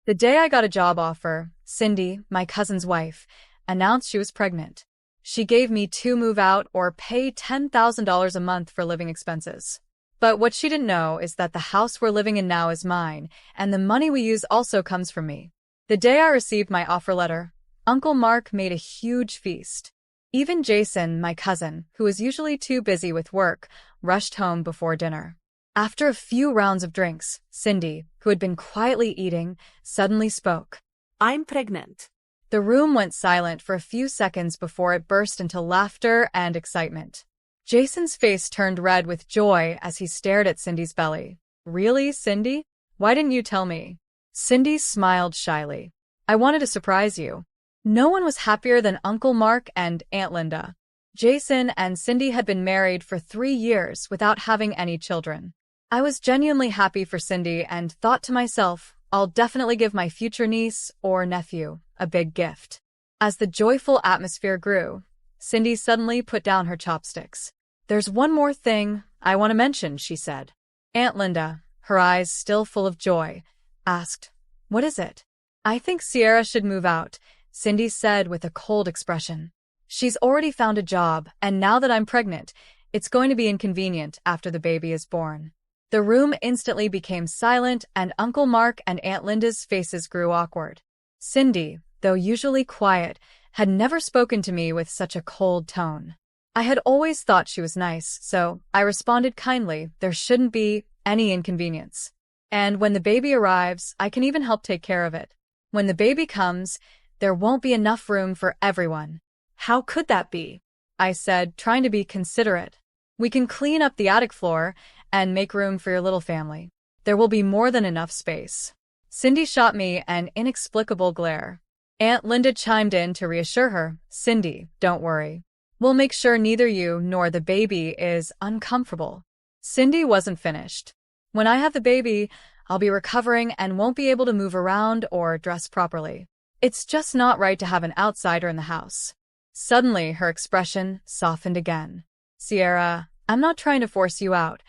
The day I got a job offer, Cindy, my cousin's wife, announced she was pregnant. She gave me to move out or pay $10,000 a month for living expenses. But what she didn't know is that the house we're living in now is mine, and the money we use also comes from me. The day I received my offer letter, Uncle Mark made a huge feast. Even Jason, my cousin, who was usually too busy with work, rushed home before dinner. After a few rounds of drinks, Cindy, who had been quietly eating, suddenly spoke. I'm pregnant. The room went silent for a few seconds before it burst into laughter and excitement. Jason's face turned red with joy as he stared at Cindy's belly. Really, Cindy? Why didn't you tell me? Cindy smiled shyly. I wanted to surprise you. No one was happier than Uncle Mark and Aunt Linda. Jason and Cindy had been married for 3 years without having any children. I was genuinely happy for Cindy and thought to myself, I'll definitely give my future niece or nephew a big gift. As the joyful atmosphere grew, Cindy suddenly put down her chopsticks. There's one more thing I want to mention, she said. Aunt Linda, her eyes still full of joy, asked, What is it? I think Sierra should move out, Cindy said with a cold expression. She's already found a job, and now that I'm pregnant, it's going to be inconvenient after the baby is born. The room instantly became silent, and Uncle Mark and Aunt Linda's faces grew awkward. Cindy, though usually quiet, had never spoken to me with such a cold tone. I had always thought she was nice, so I responded kindly, there shouldn't be any inconvenience. And when the baby arrives, I can even help take care of it. When the baby comes, there won't be enough room for everyone. How could that be? I said, trying to be considerate. We can clean up the attic floor and make room for your little family. There will be more than enough space. Cindy shot me an inexplicable glare. Aunt Linda chimed in to reassure her. Cindy, don't worry. We'll make sure neither you nor the baby is uncomfortable. Cindy wasn't finished. When I have the baby, I'll be recovering and won't be able to move around or dress properly. It's just not right to have an outsider in the house. Suddenly, her expression softened again. Sierra, I'm not trying to force you out,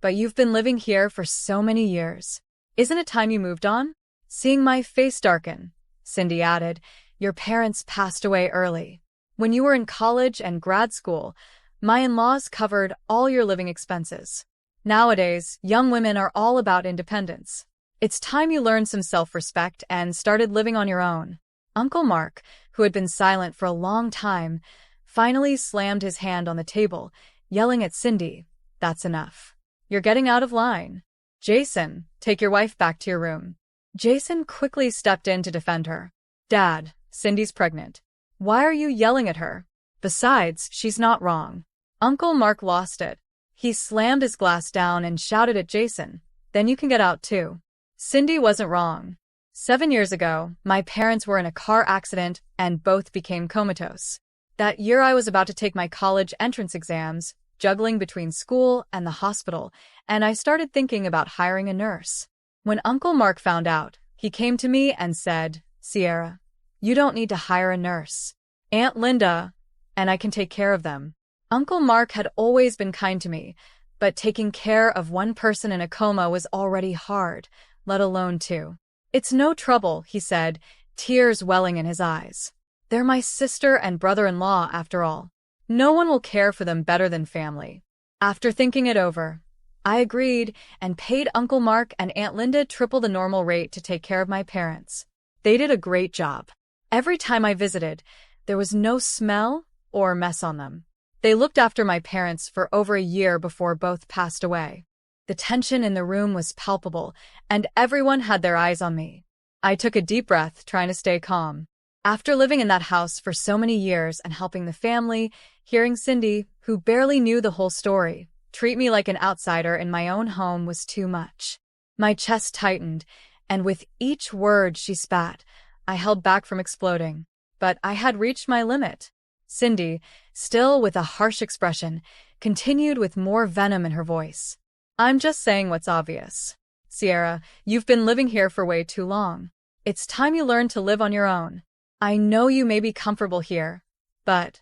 but you've been living here for so many years. Isn't it time you moved on? Seeing my face darken, Cindy added, your parents passed away early. When you were in college and grad school, my in-laws covered all your living expenses. Nowadays, young women are all about independence. It's time you learned some self-respect and started living on your own. Uncle Mark, who had been silent for a long time, finally slammed his hand on the table, yelling at Cindy, That's enough. You're getting out of line. Jason, take your wife back to your room. Jason quickly stepped in to defend her. Dad, Cindy's pregnant. Why are you yelling at her? Besides, she's not wrong. Uncle Mark lost it. He slammed his glass down and shouted at Jason, Then you can get out too. Cindy wasn't wrong. 7 years ago, my parents were in a car accident and both became comatose. That year I was about to take my college entrance exams, juggling between school and the hospital, and I started thinking about hiring a nurse. When Uncle Mark found out, he came to me and said, Sierra, you don't need to hire a nurse. Aunt Linda and I can take care of them. Uncle Mark had always been kind to me, but taking care of one person in a coma was already hard, let alone two. It's no trouble, he said, tears welling in his eyes. They're my sister and brother-in-law, after all. No one will care for them better than family. After thinking it over, I agreed and paid Uncle Mark and Aunt Linda triple the normal rate to take care of my parents. They did a great job. Every time I visited, there was no smell or mess on them. They looked after my parents for over a year before both passed away. The tension in the room was palpable, and everyone had their eyes on me. I took a deep breath, trying to stay calm. After living in that house for so many years and helping the family, hearing Cindy, who barely knew the whole story, treat me like an outsider in my own home was too much. My chest tightened, and with each word she spat, I held back from exploding. But I had reached my limit. Cindy, still with a harsh expression, continued with more venom in her voice. I'm just saying what's obvious. Sierra, you've been living here for way too long. It's time you learn to live on your own. I know you may be comfortable here, but...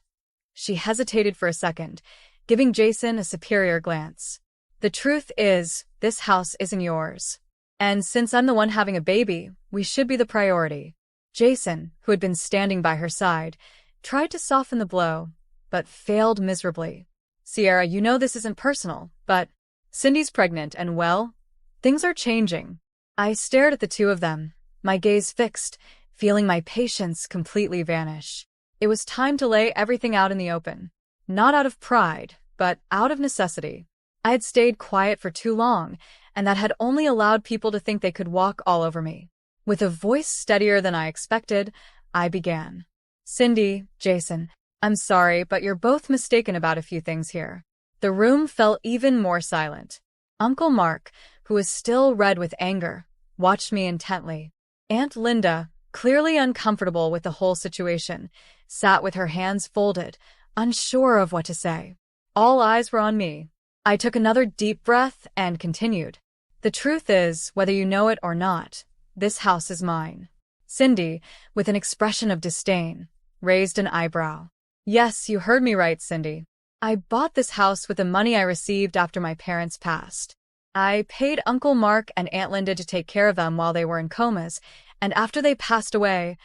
She hesitated for a second, giving Jason a superior glance. The truth is, this house isn't yours. And since I'm the one having a baby, we should be the priority. Jason, who had been standing by her side, tried to soften the blow, but failed miserably. Sierra, you know this isn't personal, but Cindy's pregnant and well, things are changing. I stared at the two of them, my gaze fixed, feeling my patience completely vanish. It was time to lay everything out in the open. Not out of pride, but out of necessity. I had stayed quiet for too long, and that had only allowed people to think they could walk all over me. With a voice steadier than I expected, I began. Cindy, Jason, I'm sorry, but you're both mistaken about a few things here. The room fell even more silent. Uncle Mark, who was still red with anger, watched me intently. Aunt Linda, clearly uncomfortable with the whole situation, sat with her hands folded, unsure of what to say. All eyes were on me. I took another deep breath and continued. The truth is, whether you know it or not, this house is mine. Cindy, with an expression of disdain, raised an eyebrow. Yes, you heard me right, Cindy. I bought this house with the money I received after my parents passed. I paid Uncle Mark and Aunt Linda to take care of them while they were in comas, and after they passed away,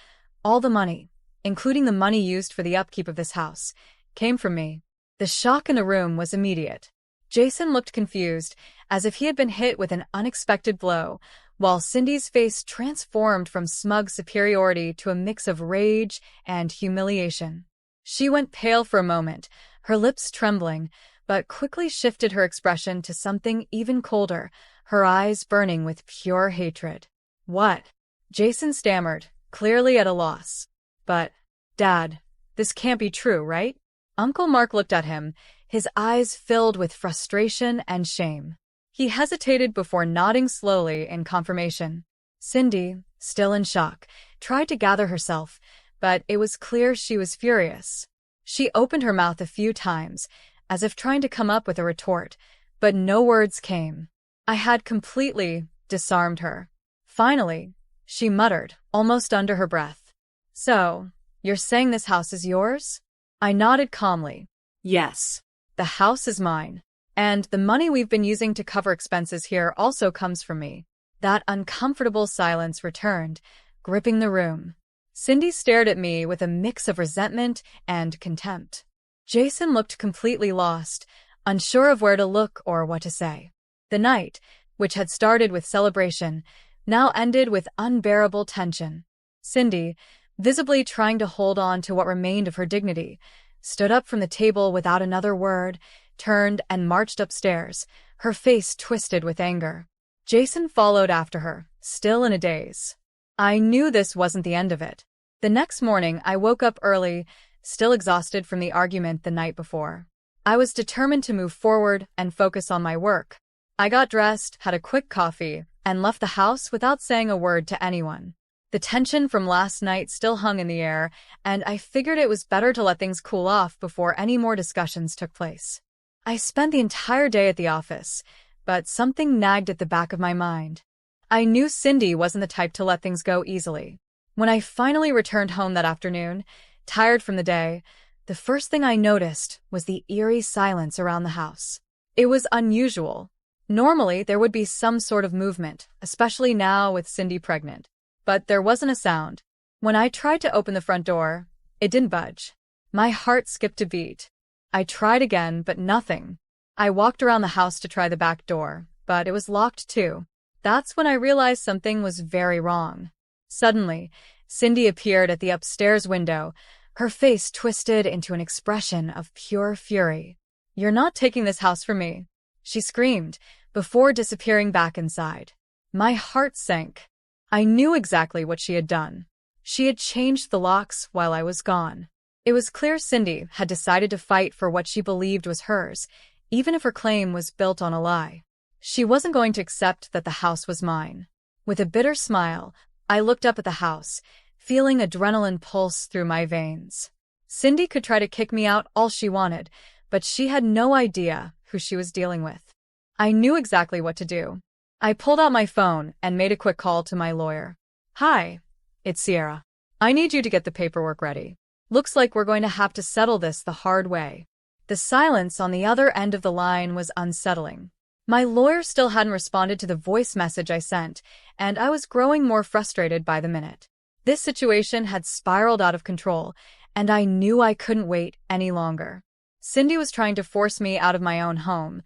all the money, including the money used for the upkeep of this house, came from me. The shock in the room was immediate. Jason looked confused, as if he had been hit with an unexpected blow, while Cindy's face transformed from smug superiority to a mix of rage and humiliation. She went pale for a moment, her lips trembling, but quickly shifted her expression to something even colder, her eyes burning with pure hatred. What? Jason stammered, clearly at a loss. But, Dad, this can't be true, right? Uncle Mark looked at him, his eyes filled with frustration and shame. He hesitated before nodding slowly in confirmation. Cindy, still in shock, tried to gather herself, but it was clear she was furious. She opened her mouth a few times, as if trying to come up with a retort, but no words came. I had completely disarmed her. Finally, she muttered, almost under her breath. So, you're saying this house is yours? I nodded calmly. Yes. The house is mine. And the money we've been using to cover expenses here also comes from me. That uncomfortable silence returned, gripping the room. Cindy stared at me with a mix of resentment and contempt. Jason looked completely lost, unsure of where to look or what to say. The night, which had started with celebration, now ended with unbearable tension. Cindy, visibly trying to hold on to what remained of her dignity, stood up from the table without another word, turned and marched upstairs, her face twisted with anger. Jason followed after her, still in a daze. I knew this wasn't the end of it. The next morning, I woke up early, still exhausted from the argument the night before. I was determined to move forward and focus on my work. I got dressed, had a quick coffee, and left the house without saying a word to anyone. The tension from last night still hung in the air, and I figured it was better to let things cool off before any more discussions took place. I spent the entire day at the office, but something nagged at the back of my mind. I knew Cindy wasn't the type to let things go easily. When I finally returned home that afternoon, tired from the day, the first thing I noticed was the eerie silence around the house. It was unusual. Normally, there would be some sort of movement, especially now with Cindy pregnant. But there wasn't a sound. When I tried to open the front door, it didn't budge. My heart skipped a beat. I tried again, but nothing. I walked around the house to try the back door, but it was locked too. That's when I realized something was very wrong. Suddenly, Cindy appeared at the upstairs window, her face twisted into an expression of pure fury. "You're not taking this house from me," she screamed, before disappearing back inside. My heart sank. I knew exactly what she had done. She had changed the locks while I was gone. It was clear Cindy had decided to fight for what she believed was hers, even if her claim was built on a lie. She wasn't going to accept that the house was mine. With a bitter smile, I looked up at the house, feeling adrenaline pulse through my veins. Cindy could try to kick me out all she wanted, but she had no idea who she was dealing with. I knew exactly what to do. I pulled out my phone and made a quick call to my lawyer. "Hi, it's Sierra. I need you to get the paperwork ready. Looks like we're going to have to settle this the hard way." The silence on the other end of the line was unsettling. My lawyer still hadn't responded to the voice message I sent, and I was growing more frustrated by the minute. This situation had spiraled out of control, and I knew I couldn't wait any longer. Cindy was trying to force me out of my own home,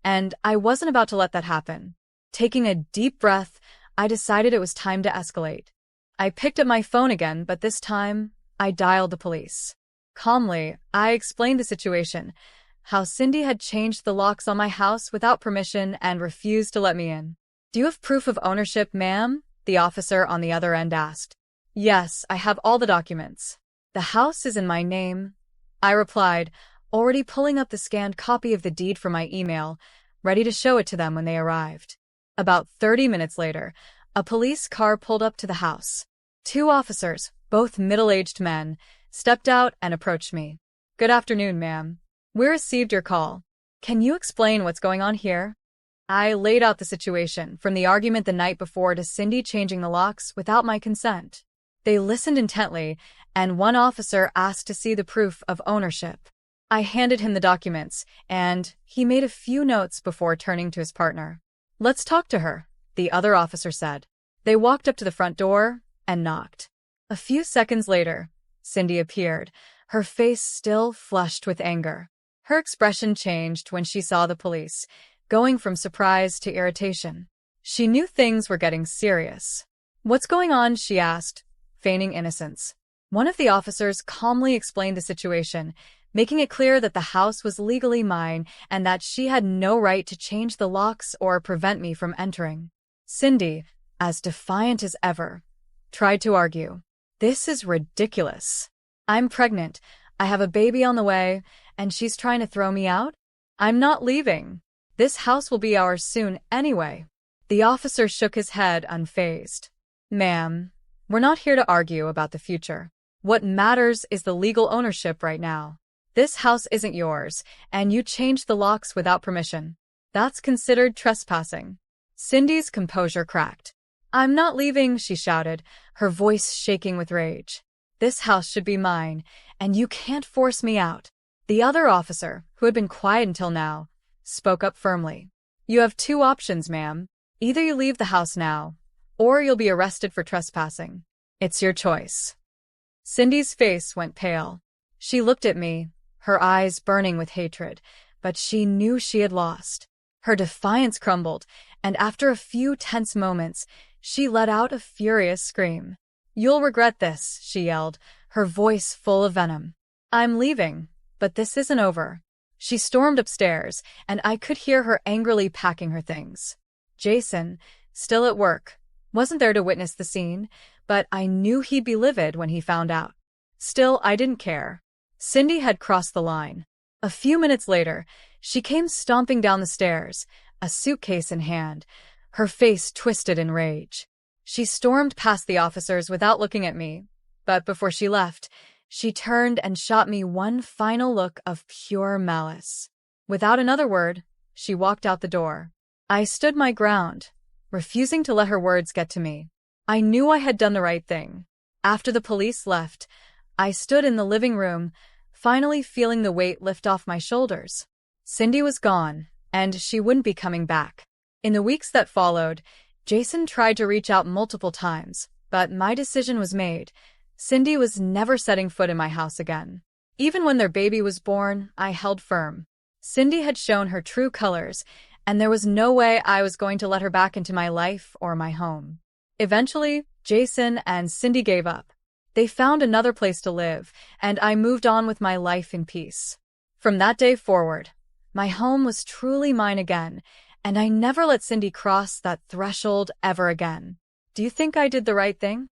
and I wasn't about to let that happen. Taking a deep breath, I decided it was time to escalate. I picked up my phone again, but this time, I dialed the police. Calmly, I explained the situation, how Cindy had changed the locks on my house without permission and refused to let me in. "Do you have proof of ownership, ma'am?" the officer on the other end asked. "Yes, I have all the documents. The house is in my name," I replied, already pulling up the scanned copy of the deed from my email, ready to show it to them when they arrived. About 30 minutes later, a police car pulled up to the house. Two officers, both middle-aged men, stepped out and approached me. "Good afternoon, ma'am. We received your call. Can you explain what's going on here?" I laid out the situation, from the argument the night before to Cindy changing the locks without my consent. They listened intently, and one officer asked to see the proof of ownership. I handed him the documents, and he made a few notes before turning to his partner. "Let's talk to her," the other officer said. They walked up to the front door and knocked. A few seconds later, Cindy appeared, her face still flushed with anger. Her expression changed when she saw the police, going from surprise to irritation. She knew things were getting serious. "What's going on?" she asked, feigning innocence. One of the officers calmly explained the situation, making it clear that the house was legally mine and that she had no right to change the locks or prevent me from entering. Cindy, as defiant as ever, tried to argue. "This is ridiculous. I'm pregnant, I have a baby on the way, and she's trying to throw me out? I'm not leaving. This house will be ours soon anyway." The officer shook his head, unfazed. "Ma'am, we're not here to argue about the future. What matters is the legal ownership right now. This house isn't yours, and you changed the locks without permission. That's considered trespassing." Cindy's composure cracked. "I'm not leaving," she shouted, her voice shaking with rage. "This house should be mine, and you can't force me out." The other officer, who had been quiet until now, spoke up firmly. "You have two options, ma'am. Either you leave the house now, or you'll be arrested for trespassing. It's your choice." Cindy's face went pale. She looked at me, her eyes burning with hatred, but she knew she had lost. Her defiance crumbled, and after a few tense moments, she let out a furious scream. "You'll regret this," she yelled, her voice full of venom. "I'm leaving, but this isn't over." She stormed upstairs, and I could hear her angrily packing her things. Jason, still at work, wasn't there to witness the scene, but I knew he'd be livid when he found out. Still, I didn't care. Cindy had crossed the line. A few minutes later, she came stomping down the stairs, a suitcase in hand, her face twisted in rage. She stormed past the officers without looking at me, but before she left, she turned and shot me one final look of pure malice. Without another word, she walked out the door. I stood my ground, refusing to let her words get to me. I knew I had done the right thing. After the police left, I stood in the living room, finally feeling the weight lift off my shoulders. Cindy was gone, and she wouldn't be coming back. In the weeks that followed, Jason tried to reach out multiple times, but my decision was made. Cindy was never setting foot in my house again. Even when their baby was born, I held firm. Cindy had shown her true colors, and there was no way I was going to let her back into my life or my home. Eventually, Jason and Cindy gave up. They found another place to live, and I moved on with my life in peace. From that day forward, my home was truly mine again, and I never let Cindy cross that threshold ever again. Do you think I did the right thing?